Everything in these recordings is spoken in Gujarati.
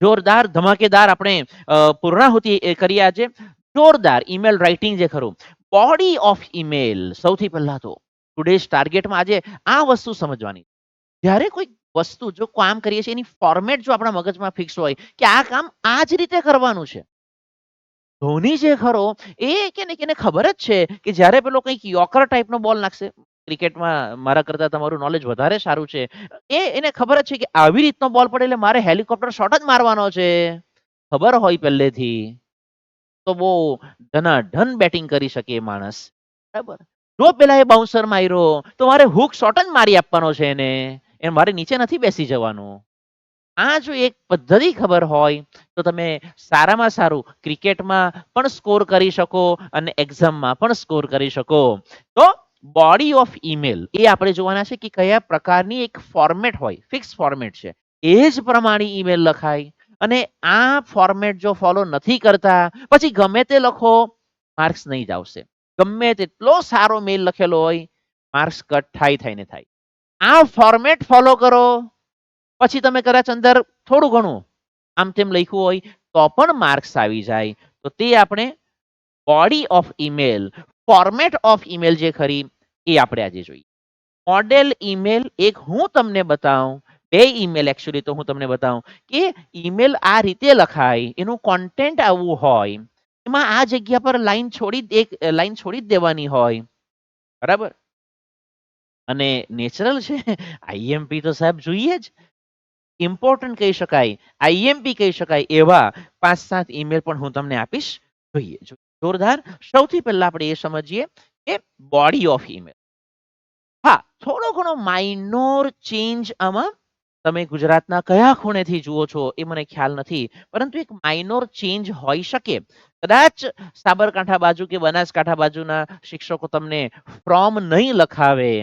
જોરદાર ધમાકેદાર આપણે પૂર્ણાહુતિ કરી આજે. જોરદાર ઈમેલ રાઇટિંગ જે ખરું, બોડી ઓફ ઈમેલ. સૌથી પહેલા તો ટુડેઝ ટાર્ગેટમાં આજે આ વસ્તુ સમજવાની. જ્યારે કોઈ વસ્તુ જો કામ કરીએ છીએ એની ફોર્મેટ જો આપણા મગજમાં ફિક્સ હોય કે આ કામ આ જ રીતે કરવાનું છે. ધોની જે ખરો એ કે એને ખબર જ છે કે જ્યારે પેલો કંઈક યોકર ટાઈપનો બોલ નાખશે, ક્રિકેટમાં મારા કરતા તમારું નોલેજ વધારે સારું છે, એને ખબર જ છે કે આવી રીતનો બોલ પડે એટલે મારે હેલિકોપ્ટર શોટ જ મારવાનો છે. ખબર હોય પહેલેથી તો બહુ ધનાધન બેટિંગ કરી શકે એ માણસ. બરાબર. જો પેલા એ બાઉન્સર માર્યો તો મારે હુક શોટ જ મારી આપવાનો છે એને. મારે નીચે નથી બેસી જવાનું. આ જો એક પદ્ધતિ ખબર હોય તો તમે સારામાં સારું ક્રિકેટમાં પણ સ્કોર કરી શકો અને એક્ઝામમાં પણ સ્કોર કરી શકો. તો બોડી ઓફ ઈમેલ એ આપણે જોવાના છે કે કયા પ્રકારની એક ફોર્મેટ હોય, ફિક્સ ફોર્મેટ છે. એ જ પ્રમાણે ઈમેલ લખાય. અને આ ફોર્મેટ જો ફોલો નથી કરતા પછી ગમે તે લખો, માર્ક્સ નહીં જ આવશે. ગમે તેટલો સારો મેલ લખેલો હોય, માર્ક્સ કટ થાય ને થાય. આ ફોર્મેટ ફોલો કરો, પછી તમે કદાચ અંદર થોડું ઘણું આમ તેમ લખ્યું હોય તો પણ માર્ક્સ આવી જાય. તો તે આપણે body of email, format of email જે ખરી એ આપણે આજે જોઈએ. મોડેલ ઈમેલ એક હું તમને બતાવું, બે ઈમેલ એકચ્યુઅલી તો હું તમને બતાવું કે ઈમેલ આ રીતે લખાય, એનું કોન્ટેન્ટ આવું હોય, એમાં આ જગ્યા પર લાઈન છોડી જ દેવાની હોય. બરાબર. અને નેચરલ છે, આઈએમપી તો સાહેબ જોઈએ જ. ઇમ્પોર્ટન્ટ કહી શકાય, આઈએમપી કહી શકાય એવા 5-7 ઈમેલ પણ હું તમને આપીશ. જોઈએ. જોરદાર. સૌથી પહેલા આપણે એ સમજીએ કે બોડી ઓફ ઈમેલ. હા, થોડો ઘણો માઇનોર ચેન્જ આમાં, તમે ગુજરાતના કયા ખૂણેથી જુઓ છો એ મને ખ્યાલ નથી, પરંતુ એક માઇનોર ચેન્જ હોઈ શકે. કદાચ સાબરકાંઠા બાજુ કે બનાસકાંઠા બાજુના શિક્ષકો તમને ફ્રોમ નહીં લખાવે.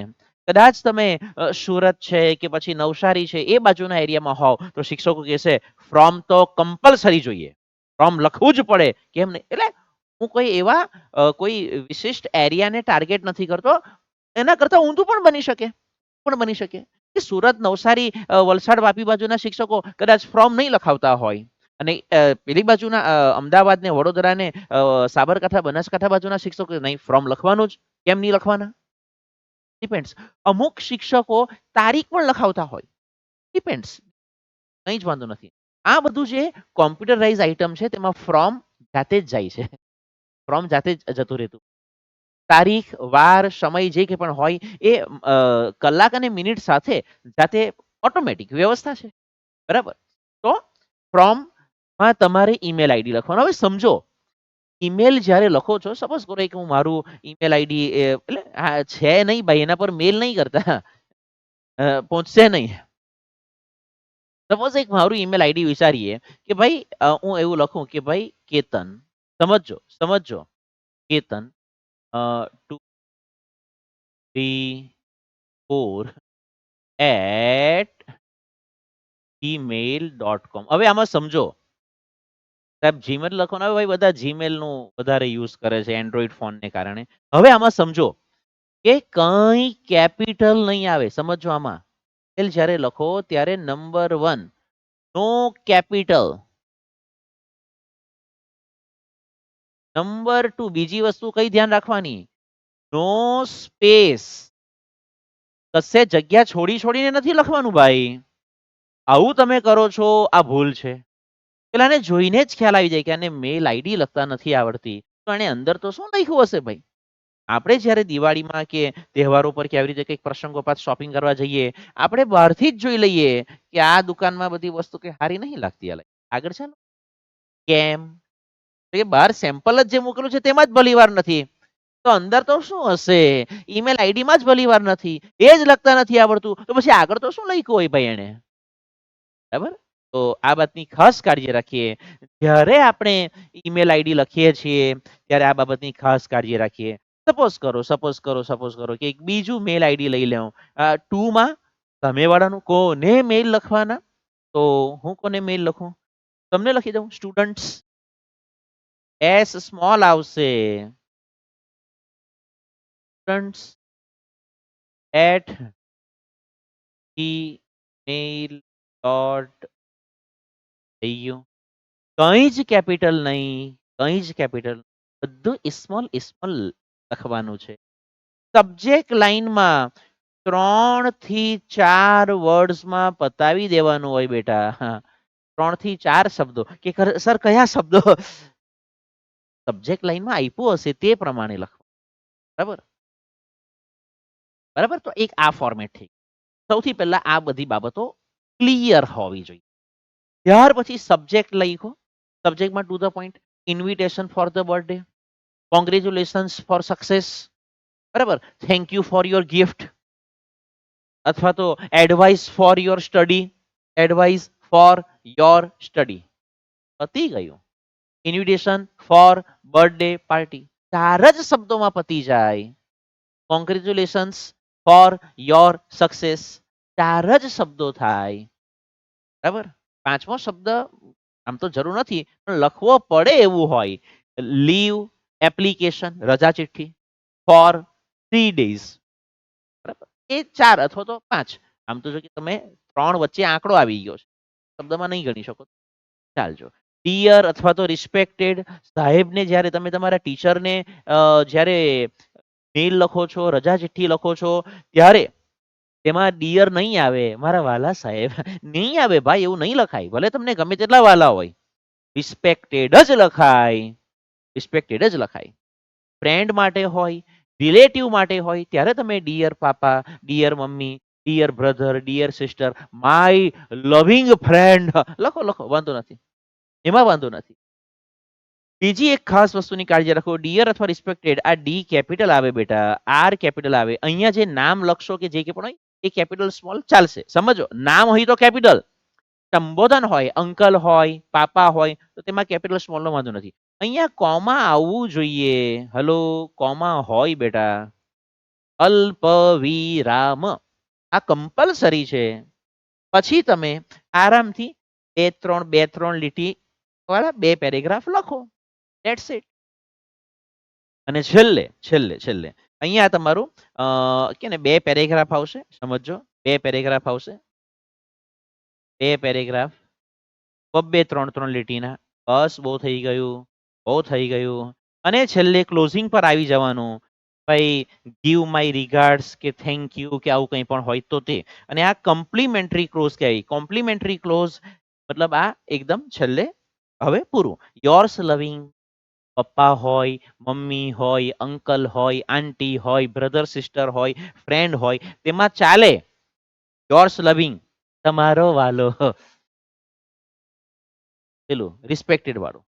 કદાચ તમે સુરત છે કે પછી નવસારી છે એ બાજુના એરિયામાં હોવ તો શિક્ષકો કહેશે ફ્રોમ તો કમ્પલસરી જોઈએ, ફ્રોમ લખવું જ પડે. કેમ નહીં? એટલે હું કોઈ એવા કોઈ વિશિષ્ટ એરિયાને ટાર્ગેટ નથી કરતો. એના કરતા ઊંધું પણ બની શકે કે સુરત, નવસારી, વલસાડ, વાપી બાજુના શિક્ષકો કદાચ ફોર્મ નહીં લખાવતા હોય અને પેલી બાજુના અમદાવાદ ને વડોદરા ને સાબરકાંઠા, બનાસકાંઠા બાજુના શિક્ષકો નહીં ફોર્મ લખવાનું જ. કેમ નહીં લખવાના? ડિપેન્ડ્સ. અમુક શિક્ષકો તારીખ પણ લખાવતા હોય. ડિપેન્ડ્સ. કંઈ જ વાંધો નથી. આ બધું જે કોમ્પ્યુટરાઇઝ આઇટમ છે તેમાં ફ્રોમ જાતે જ જાય છે. ફ્રોમ જાતે જ જતું રહેતું. તારીખ, વાર, સમય જે કંઈ પણ હોય એ કલાક અને મિનિટ સાથે જાતે ઓટોમેટિક વ્યવસ્થા છે. બરાબર. તો ફ્રોમમાં તમારે ઈમેલ આઈડી લખવાનો. હવે સમજો, ઈમેલ જ્યારે લખો છો, સપોઝ કરો કે હું મારું ઈમેલ આઈડી એટલે હા છે નહીં ભાઈ, એના પર મેલ નહીં કરતા, પહોંચશે નહીં. સપોઝ એક મારું ઈમેલ આઈડી વિચારીએ કે ભાઈ હું એવું લખું કે ભાઈ કેતન, સમજજો કેતન 2 3 4 @gmail.com. હવે આમાં સમજો સાહેબ, જીમેલ લખો ને, હવે ભાઈ બધા જીમેલ નું વધારે યુઝ કરે છે એન્ડ્રોઈડ ફોનને કારણે. હવે આમાં સમજો કે કંઈ કેપિટલ નહીં આવે. સમજો આમાં જ્યારે લખો ત્યારે નંબર 1 નો કેપિટલ. નંબર 2 બીજી વસ્તુ કઈ ધ્યાન રાખવાની? નો સ્પેસ. કશે જગ્યા છોડીને નથી લખવાનું ભાઈ. આવું તમે કરો છો, આ ભૂલ છે. પેલાને જોઈને જ ખ્યાલ આવી જાય કે આને મેલ આઈડી લખતા નથી આવડતી, તો આને અંદર તો શું લખ્યું હશે ભાઈ. આપણે જ્યારે દિવાળીમાં કે તહેવારો પર કે આવી રીતે કંઈક પ્રસંગોપાત શોપિંગ કરવા જઈએ, આપણે બહારથી જ જોઈ લઈએ કે આ દુકાનમાં બધી વસ્તુ કે સારી નહીં લાગતી. આગળ છે ને કેમ કે બહાર સેમ્પલ જ જે મોકલું છે તેમાં જ ભલીવાર નથી, તો અંદર તો શું હશે? ઈમેલ આઈડીમાં જ ભલીવાર નથી, એ જ લખતા નથી આવડતું, તો પછી આગળ તો શું લખ્યું હોય ભાઈ એને? બરાબર. તો આ વાતની ખાસ કાળજી રાખીએ. જ્યારે આપણે ઈમેલ આઈડી લખીએ છીએ ત્યારે આ બાબતની ખાસ કાળજી રાખીએ. સપોઝ કરો કે એક બીજું મેલ આઈડી લઈ લઉં. 2 માં સામેવાળાનું કોને મેલ લખવાના? તો હું કોને મેલ લખું? તમને લખી દઉં. સ્ટુડન્ટ્સ, એસ સ્મોલ આવશે. Students @gmail.com. થઈ ગયું. કંઈ જ કેપિટલ નહીં, કંઈ જ કેપિટલ, બધું સ્મોલ સ્મોલ લખવાનું છે. સબ્જેક્ટ લાઈનમાં 3 થી 4 વર્ડ્સમાં પતાવી દેવાનું હોય બેટા. 3 થી 4 શબ્દો કે સર કયા શબ્દો સબ્જેક્ટ લાઈનમાં આપ્યું હશે તે પ્રમાણે લખવાનું. બરાબર? બરાબર? તો એક આ ફોર્મેટ થઈ. સૌથી પહેલા આ બધી બાબતો ક્લિયર હોવી જોઈએ. ત્યાર પછી સબ્જેક્ટ લખો. સબ્જેક્ટમાં to the point, invitation for the birthday, congratulations for success, બરાબર, thank you for your gift, અથવા તો advice for your study, advice for your study. પતી ગયું. ઇન્વિટેશન ફોર બર્થડે પાર્ટી 4 જ શબ્દોમાં પતી જાય. કોંગ્રેચ્યુલેશન્સ ફોર યોર સક્સેસ 4 જ શબ્દો થાય. બરાબર? 5મો શબ્દ આમ તો જરૂર નથી પણ લખવો પડે એવું હોય, લીવ એપ્લિકેશન, રજા ચિઠ્ઠી ફોર 3 days. બરાબર? એ 4 અથવા તો 5. આમ તો જો કે તમે 3 વચ્ચે આંકડો આવી ગયો છે, શબ્દમાં નહીં ગણી શકો, ચાલજો. ડિયર અથવા તો રિસ્પેક્ટેડ, સાહેબને જ્યારે તમે તમારા ટીચરને જ્યારે મેલ લખો છો, રજા ચિઠ્ઠી લખો છો, ત્યારે તેમાં ડિયર નહીં આવે, મારા વાલા સાહેબ નહીં આવે ભાઈ, એવું નહીં લખાય. ભલે તમને ગમે તેટલા વાલા હોય, રિસ્પેક્ટેડ જ લખાય, રિસ્પેક્ટેડ જ લખાય. ફ્રેન્ડ માટે હોય, રિલેટિવ માટે હોય, ત્યારે તમે dear papa, dear mummy, dear brother, dear sister, my loving friend લખો, લખો, વાંધો નથી, એમાં વાંધો નથી. બીજી એક ખાસ વસ્તુની કાળજી રાખો, ડિયર અથવા રિસ્પેક્ટેડ, આ ડી કેપિટલ આવે બેટા, આર કેપિટલ આવે. અહીંયા જે નામ લખશો કે જે કે પણ હોય એ કેપિટલ સ્મોલ ચાલશે. સમજો, નામ હોય તો કેપિટલ, સંબોધન હોય, અંકલ હોય, પાપા હોય, તો તેમાં કેપિટલ સ્મોલ નો વાંધો નથી. અહીંયા કોમા આવવું જોઈએ. હલો, કોમા હોય બેટા. અલ્પ વિરામ આ કમ્પલસરી છે. પછી તમે આરામથી 2-3 લીટી વાળા 2 પેરેગ્રાફ લખો. That's it. અને છેલ્લે છેલ્લે છેલ્લે અહીંયા તમારું કે ને 2 પેરેગ્રાફ આવશે. સમજો, 2 પેરેગ્રાફ આવશે, 2 પેરેગ્રાફ, 2-3 લીટીના. બસ બહુ થઈ ગયું, બહુ થઈ ગયું. અને છેલ્લે ક્લોઝિંગ પર આવી જવાનું. ભાઈ, ગીવ માય રિગાર્ડ્સ કે થેન્ક યુ કે આવું કંઈ પણ હોય તો તે. અને આ કોમ્પ્લિમેન્ટરી ક્લોઝ કહેવાય. કોમ્પ્લિમેન્ટરી ક્લોઝ મતલબ આ એકદમ છેલ્લે હવે પૂરું. યોર્સ લવિંગ, પપ્પા હોય, મમ્મી હોય, અંકલ હોય, આંટી હોય, બ્રધર સિસ્ટર હોય, ફ્રેન્ડ હોય, તેમાં ચાલે યોર્સ લવિંગ, તમારો વાલો, પેલું રિસ્પેક્ટેડ વાળું.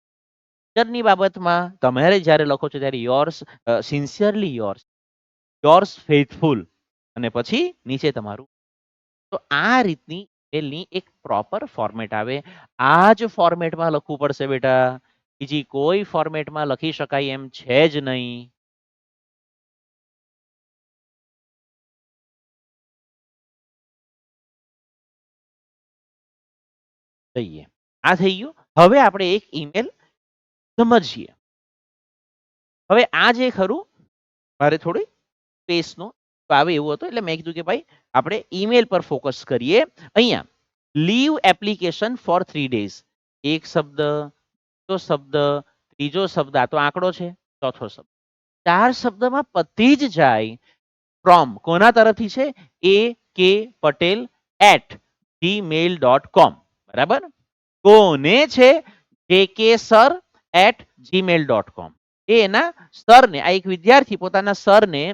ટીચરની બાબતમાં તમારે જ્યારે લખો છો ત્યારે યોર્સ સિન્સિયરલી યોર્સ, યોર્સ ફેithફુલ, અને પછી નીચે તમારું. તો આ રીતની ઈમેલની એક પ્રોપર ફોર્મેટ આવે. આ જ ફોર્મેટમાં લખવું પડશે બેટા, બીજી કોઈ ફોર્મેટમાં લખી શકાય એમ છે જ નહીં. જઈએ, આ થઈ ગયું. હવે આપણે એક ઈમેલ સમજીએ. હવે આ જે ખરું, મારે થોડી સ્પેસનો આવે એવું હતું, એટલે મેં કીધું કે ભાઈ આપણે ઈમેલ પર ફોકસ કરીએ. અહીંયા લીવ એપ્લિકેશન ફોર 3 days, એક શબ્દ, બીજો શબ્દ, ત્રીજો શબ્દ, આ તો આંકડો છે, ચોથો શબ્દ, 4 શબ્દમાં પતી જ જાય. ફ્રોમ કોના તરફથી છે? એ કે પટેલ @gmail.com. બરાબર? કોને છે? જે કે સર @gmail.com. એ એના સરને, આ એક વિદ્યાર્થી પોતાના સરને,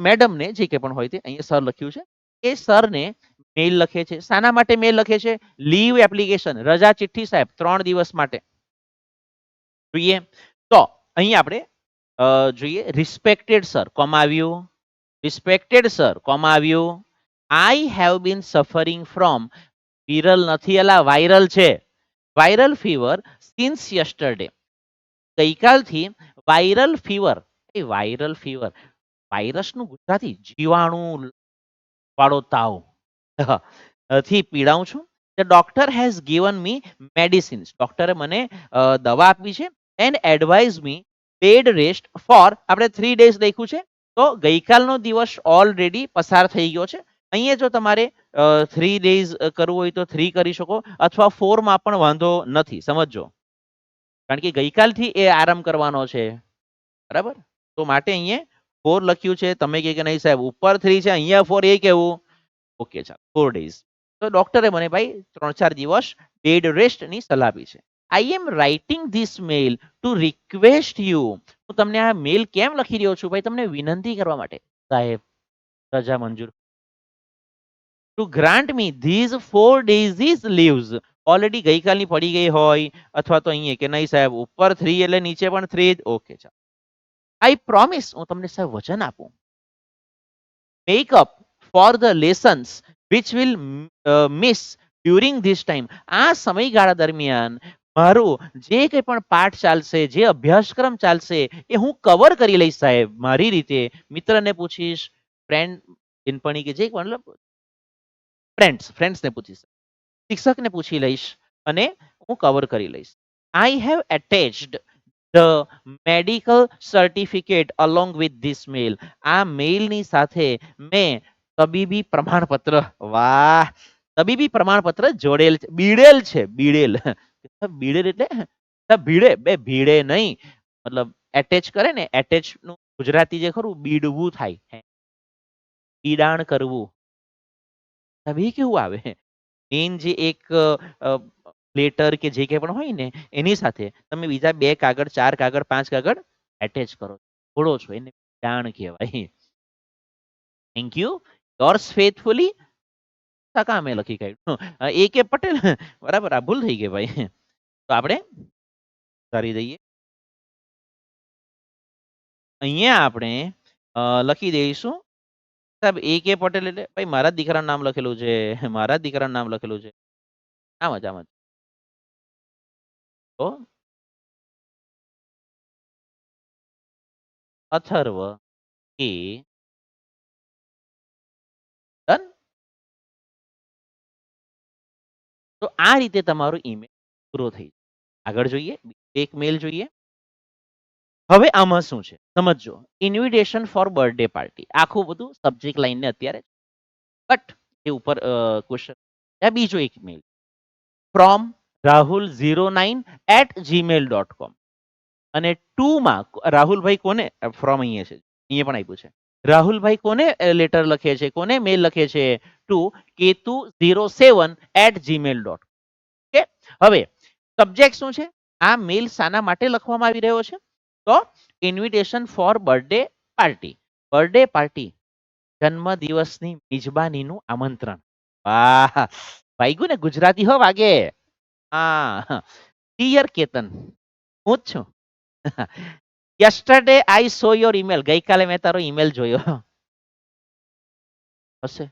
મેડમને, જે કે પણ હોય તે, અહીંયા સર લખ્યું છે, એ સરને મેલ લખે છે. શાના માટે મેલ લખે છે? લીવ એપ્લિકેશન, રજા ચિઠ્ઠી સાહેબ 3 દિવસ માટે જોઈએ. તો અહીં આપણે જોઈએ, રિસ્પેક્ટેડ સર, કોમા આવ્યું, રિસ્પેક્ટેડ સર, કોમા આવ્યું, I have been suffering from, વિરલ નથી અલા, વાયરલ છે, વાયરલ ફીવર સિન્સ યસ્ટરડે, ગઈકાલથી વાયરલ ફીવર. એ વાયરલ ફીવર, વાયરસનું ગુજરાતી જીવાણુ વાળો તાવ થી પીડાઉં છું. The doctor has given me medicines, ડોક્ટરે મને દવા આપી છે. And advise me bed rest for, આપણે 3 days લખ્યું છે, તો ગઈકાલનો દિવસ ઓલરેડી પસાર થઈ ગયો છે. અહીંયા જો તમારે 3 ડેઝ કરવું હોય તો 3 કરી શકો અથવા 4 માં પણ વાંધો નથી. સમજજો. કારણ કે ગઈકાલથી એ આરામ કરવાનો છે. બરાબર? તો માટે અહીંયા 4 લખ્યું છે. તમે કહે કે નહીં સાહેબ ઉપર 3 છે, અહીંયા 4 એ કેવું? ઓકે ચાલો 4 ડેઝ. તો ડોક્ટરે મને ભાઈ 3-4 દિવસ બેડ રેસ્ટની સલાહ આપી છે. I am writing this mail to request you. હું તમને આ મેલ કેમ લખી રહ્યો છું? ભાઈ તમને વિનંતી કરવા માટે. સાહેબ રજા મંજૂર to grant me these 4 days is leaves. Already ગઈકાલની પડી ગઈ હોય અથવા તો અહીંયા કે નહીં સાહેબ ઉપર 3 એટલે નીચે પણ 3 જ. ઓકે ચાલો. આઈ પ્રોમિસ, હું તમને સાહેબ વચન આપું. Make up for the lessons which will miss during this time. આ સમયગાળા દરમિયાન મારું જે કંઈ પણ પાઠ ચાલશે, જે અભ્યાસક્રમ ચાલશે એ હું કવર કરી લઈશ સાહેબ મારી રીતે. મિત્રને પૂછીશ, ફ્રેન્ડ બેનપણી કે જે મતલબ ફ્રેન્ડ્સને પૂછીશ, શિક્ષકને પૂછી લઈશ અને હું કવર કરી લઈશ. I have attached the medical certificate along with this mail. આ મેલની સાથે મેં તબીબી પ્રમાણપત્ર, વાહ, તબીબી પ્રમાણપત્ર જોડેલ છે. બીડેલ છે, બીડેલ. બીડેલ એટલે ભીડે, બે ભીડે નહીં. મતલબ એટેચ કરે ને, એટેચ નું ગુજરાતી જે ખરું બીડવું થાય, બીડાણ કરવું. તબી કેવું આવે? મેન જે એક લેટર કે જે કંઈ પણ હોય ને એની સાથે તમે બીજા 2 કાગળ, 4 કાગળ, 5 કાગળ એટેચ કરો, જોડો છો, એને જાણ કહેવાય. Thank you. Yours faithfully. કામે લખી કાઢ્યું. A.K. પટેલ. બરાબર, આ ભૂલ થઈ ગઈ ભાઈ. તો આપણે કરી દઈએ. અહીંયા આપણે લખી દઈશું સાહેબ A.K. પટેલ એટલે ભાઈ મારા જ દીકરાનું નામ લખેલું છે. મારા જ દીકરાનું નામ લખેલું છે. આમ જ આમ જ. તો અથર્વ કે ડન. તો આ રીતે તમારો ઈમેલ પૂરો થઈ જાય. આગળ જોઈએ, એક મેલ જોઈએ. હવે આમાં શું છે સમજજો. ઇન્વિટેશન ફોર બર્થડે પાર્ટી, આખું બધું સબ્જેક્ટ લાઈનને અત્યારે બટ એ ઉપર ક્વેશ્ચન. આ બીજો એક મેલ ફ્રોમ rahul09@gmail.com. અને 2 માં રાહુલભાઈ કોને ફ્રોમ અહીંયા છે, અહીંયા પણ આપ્યું છે. રાહુલભાઈ કોને લેટર લખે છે, કોને મેલ લખે છે? Two ketu07@gmail.com. ઓકે. હવે સબ્જેક્ટ શું છે? આ મેલ શાના માટે લખવામાં આવી રહ્યો છે? તો invitation four birthday party. Birthday party, જન્મદિવસની મિજબાનીનું આમંત્રણ. વાહ, વાગ્યું ને ગુજરાતી હો વાગે. હા. ડિયર કેતન, હું જ છું. Yesterday I saw your email. ગઈકાલે મેં તારો ઈમેલ જોયો હશે.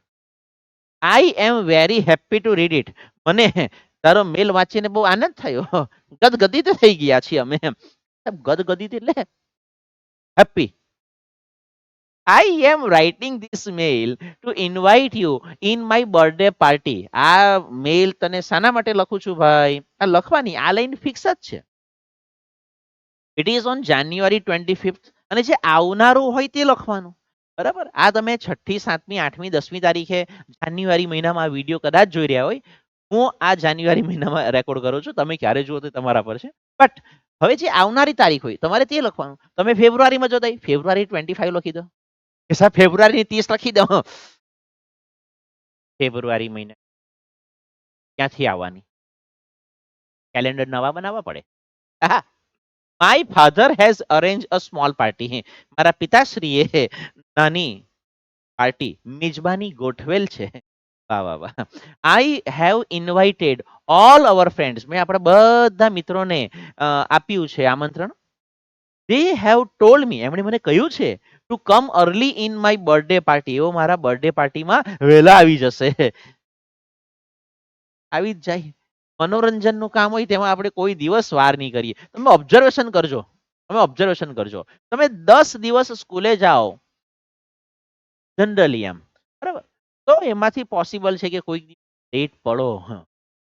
I am very happy to read it. મને તારો મેલ વાંચીને બહુ આનંદ થયો. ગદગદિત થઈ ગયા છીએ અમે. ગદગદિત એટલે happy. I am writing this mail to invite you in my birthday party. આ મેલ તને શાના માટે લખું છું ભાઈ? આ લખવાની આ લાઈન ફિક્સ જ છે. It is on January 25th. અને જે આવનારું હોય તે લખવાનું. બરાબર. આ તમે 6ઠ્ઠી, 7મી, 8મી, 10મી તારીખે જાન્યુઆરી મહિનામાં આ વિડીયો કદાચ જોઈ રહ્યા હોય. હું આ જાન્યુઆરી મહિનામાં રેકોર્ડ કરું છું. તમે ક્યારે જુઓ તે તમારા પર છે. બટ હવે જે આવનારી તારીખ હોય તમારે તે લખવાનું. તમે ફેબ્રુઆરીમાં જોતા ફેબ્રુઆરી 25 લખી દો કે સાહેબ ફેબ્રુઆરીની 30 લખી દો. ફેબ્રુઆરી મહિના ક્યાંથી આવવાની? કેલેન્ડર નવા બનાવવા પડે. My father has arrange a small party. મારા પિતાશ્રીએ નાની પાર્ટી, મિજબાની ગોઠવેલ છે. વાહ વાહ વાહ. I have invited all hour friends. મેં આપણા બધા મિત્રોને આપ્યું છે આમંત્રણ. દે હેવ ટોલ્ડ મી, એમણે મને કહ્યું છે to come early in my birthday party. એવો મારા બર્થડે પાર્ટીમાં વહેલા આવી જશે. આવી જ જાય. મનોરંજનનું કામ હોય તેમાં આપણે કોઈ દિવસ વાર નહીં કરીએ. તમે ઓબ્ઝર્વેશન કરજો, તમે ઓબ્ઝર્વેશન કરજો. તમે 10 દિવસ સ્કૂલે જાઓ જનરલી એમ, બરાબર, તો એમાંથી પોસિબલ છે કે કોઈક લેટ પડો.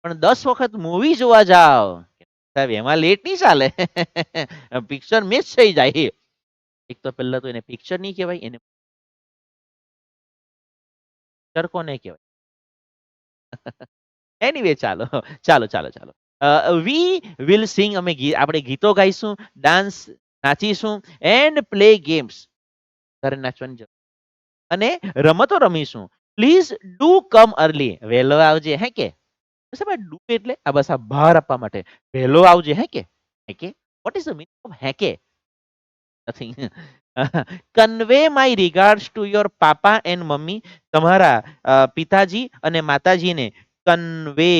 પણ 10 વખત મૂવી જોવા જાઓ સાહેબ એમાં લેટ નહીં ચાલે. પિક્ચર મિસ થઈ જાય. એક તો પહેલા તો એને પિક્ચર નહીં કહેવાય, એને ટીચર કોને કહેવાય? એનીવે ચાલો, ચાલો, ચાલો, ચાલો. વી વિલ સિંગ અમે આપણે ગીતો ગાઈશું, ડાન્સ નાચીશું એન્ડ પ્લે ગેમ્સ. ઘરે નાચવાની જરૂર અને રમતો રમીશું. Please do come early. વહેલો આવજે હે કે? સાહેબ ડુ એટલે આ બસ આ ભાર આપવા માટે. વહેલો આવજે હે કે? હે કે? What is the meaning of હે કે? Nothing. Convey my regards to your papa and mummy. તમારા પિતાજી અને માતાજીને કન્વે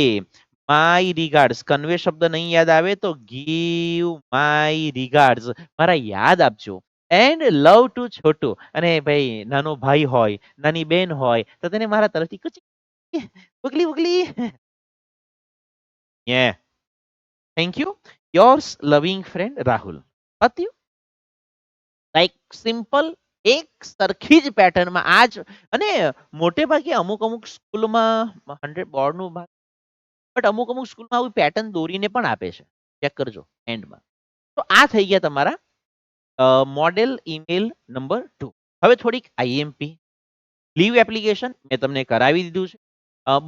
માય રિગાર્ડ્સ. કન્વે શબ્દ નહીં યાદ આવે તો ગીવ માય રિગાર્ડ્સ. મારા યાદ આપજો. And love to Chhotu. અને ભાઈ નાનો ભાઈ હોય, નાની બેન હોય તો તેને મારા તરફથી Kuchi ઉગલી ઉગલી. Yeah. Thank you. Yours લવિંગ ફ્રેન્ડ રાહુલ. પત્યું? લાઈક સિમ્પલ એક સરખી જ પેટર્નમાં આજ. અને મોટે ભાગે અમુક અમુક સ્કૂલમાં 100 બોર્ડનું બટ અમુક અમુક સ્કૂલમાં આવી પેટર્ન દોરીને પણ આપે છે. ચેક કરજો એન્ડમાં. તો આ થઈ ગયા તમારા મોડેલ ઈમેલ નંબર 2. હવે થોડીક આઈએમપી. લીવ એપ્લિકેશન મેં તમને કરાવી દીધું છે.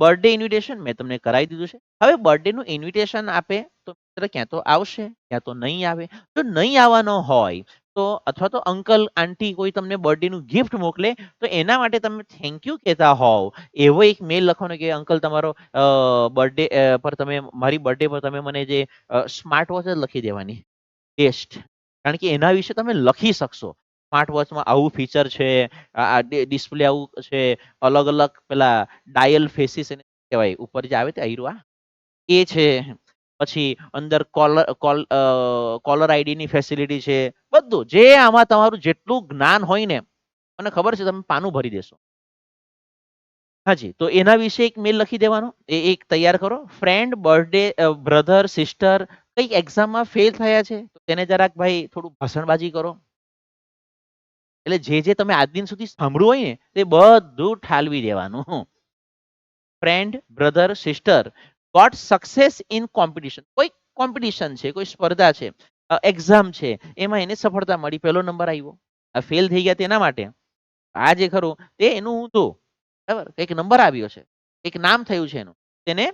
બર્થડે ઇન્વિટેશન મેં તમને કરાવી દીધું છે. હવે બર્થડેનું ઇન્વિટેશન આપે તો મિત્ર ક્યાં તો આવશે, ક્યાં તો નહીં આવે. જો નહીં આવવાનો હોય તો અથવા તો અંકલ આંટી કોઈ તમને બર્થડેનું ગિફ્ટ મોકલે તો એના માટે તમે થેન્ક યુ કહેતા હોવ એવો એક મેલ લખવાનો કે અંકલ તમારો બર્થડે પર તમે મારી બર્થડે પર તમે મને જે સ્માર્ટ વોચ જ લખી દેવાની બેસ્ટ. કારણ કે એના વિશે તમે લખી શકશો. સ્માર્ટ વોચમાં આવું ફીચર છે, આ ડિસ્પ્લે આવું છે, અલગ અલગ પેલા ડાયલ ફેસીસ એને શું કહેવાય ઉપર જે આવે તે આયરું એ છે. પછી અંદર કોલર આઈડીની ફેસિલિટી છે. બધું જે આમાં તમારું જેટલું જ્ઞાન હોય ને મને ખબર છે તમે પાનું ભરી દેશો. હાજી, તો એના વિશે એક મેલ લખી દેવાનો. એ એક તૈયાર કરો. ફ્રેન્ડ, બર્થડે, બ્રધર, સિસ્ટર કઈક એક્ઝામમાં ફેલ થયા છે તો તેને જરાક ભાઈ થોડું ભાષણબાજી કરો. એટલે જે તમે આજ દિન સુધી સાંભળ્યું હોય ને તે બધું ઠાલવી દેવાનું. Friend, brother, sister got success in competition. કોઈ કોમ્પિટિશન છે, કોઈ સ્પર્ધા છે, એક્ઝામ છે, એમાં એને સફળતા મળી, પહેલો નંબર આવ્યો. આ ફેલ થઈ ગયા તેના માટે. આ જે ખરું તે એનું ઊંધું. બરાબર? એક નંબર આવ્યો છે, એક નામ થયું છે એનું. તેને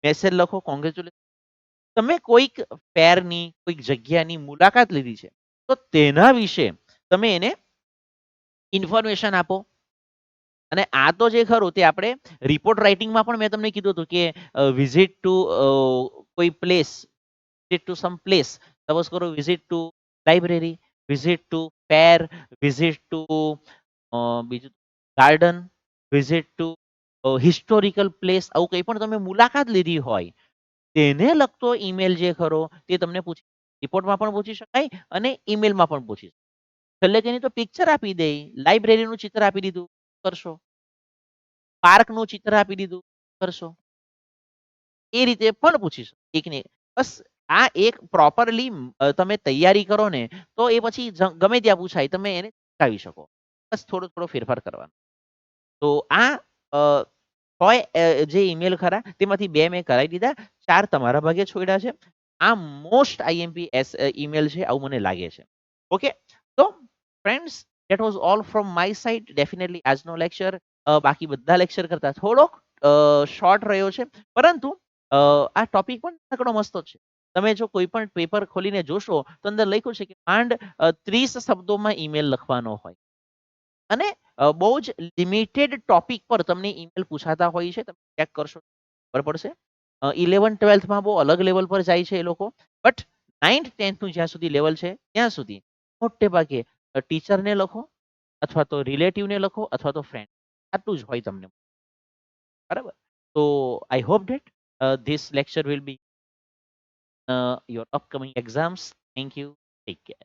મેસેજ લખો, કોંગ્રેચ્યુલેશન. તમે કોઈક ફેરની, કોઈક જગ્યાની મુલાકાત લીધી છે તો તેના વિશે તમે એને ઇન્ફોર્મેશન આપો. અને આ તો જે ખરું તે આપણે રિપોર્ટ રાઇટિંગમાં પણ મેં તમને કીધું હતું કે વિઝિટ ટુ કોઈ place, visit to some place. Suppose કરો visit to library, visit to fair, visit to બીજું garden, visit to historical place. આવું કંઈ પણ તમે મુલાકાત લીધી હોય તેને લગતો ઈમેલ જે ખરો તે તમને પૂછી રિપોર્ટમાં પણ પૂછી શકાય અને ઈમેલમાં પણ પૂછી શકાય. છેલ્લે તેની તો પિક્ચર આપી દે, લાઇબ્રેરીનું ચિત્ર આપી દીધું કરશો, પાર્કનું ચિત્ર આપી દીધું કરશો. એ રીતે પણ પૂછી શકો એકને બસ. આ એક પ્રોપરલી તમે તૈયારી કરો ને તો એ પછી ગમે ત્યાં પૂછાય તમે એને ચકાવી શકો. બસ થોડો થોડો ફેરફાર કરવાનો. તો આ હોય જે ઈમેલ ખરા તેમાંથી 2 મેં કરાવી દીધા, 4 તમારા ભાગે છોડ્યા છે. આ મોસ્ટ આઈએમપી ઈમેલ છે આવું મને લાગે છે. ઓકે, તો friends that was all from my side. Definitely આજનો લેક્ચર બાકી બધા લેક્ચર કરતા થોડોક શોર્ટ રહ્યો છે, પરંતુ આ ટોપિક પણ તકડો મસ્ત જ છે. તમે જો કોઈ પણ પેપર ખોલીને જોશો તો અંદર લખ્યું છે કે માંડ 30 શબ્દોમાં ઈમેલ લખવાનો હોય. અને બહુ જ લિમિટેડ ટોપિક પર તમને ઈમેલ પૂછાતા હોય છે. તમે ચેક કરશો ખબર પડશે. 11-12માં બહુ અલગ લેવલ પર જાય છે એ લોકો. બટ 9th-10thનું જ્યાં સુધી લેવલ છે ત્યાં સુધી મોટે ભાગે ટીચરને લખો અથવા તો રિલેટિવને લખો અથવા તો ફ્રેન્ડ. આટલું જ હોય તમને. બરાબર? તો I hope that this lecture will be your upcoming exams. Thank you. Take care.